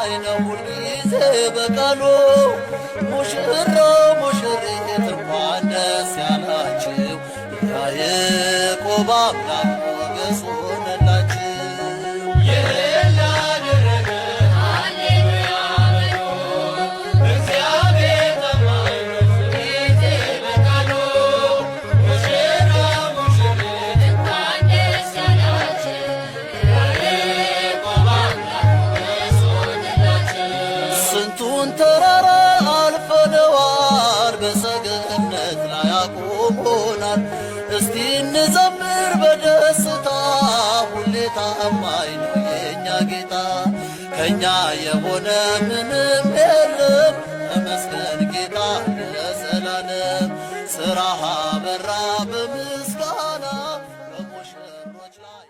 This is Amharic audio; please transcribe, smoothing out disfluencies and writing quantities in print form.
ታማኝ ነው ሁልጊዜ በቃሉ። ሙሽራው ሙሽሪት እንኳን ደስ ያላችሁ የያዕቆብ አምላክ ሞገስ ሆነላችሁ። ስንቱን ተራራ አልፈነዋል በሰገነት ላይ አቁሞናል። እስቲ እንዘምር በደስታ ሁሌ ታማኝ ነው የእኛ ጌታ። ከእኛ የሆነ ምንም የለም ተመስገን ጌታ ለዘላለም። ሥራህ አበራ በምስጋና በሙሽሮች ላይ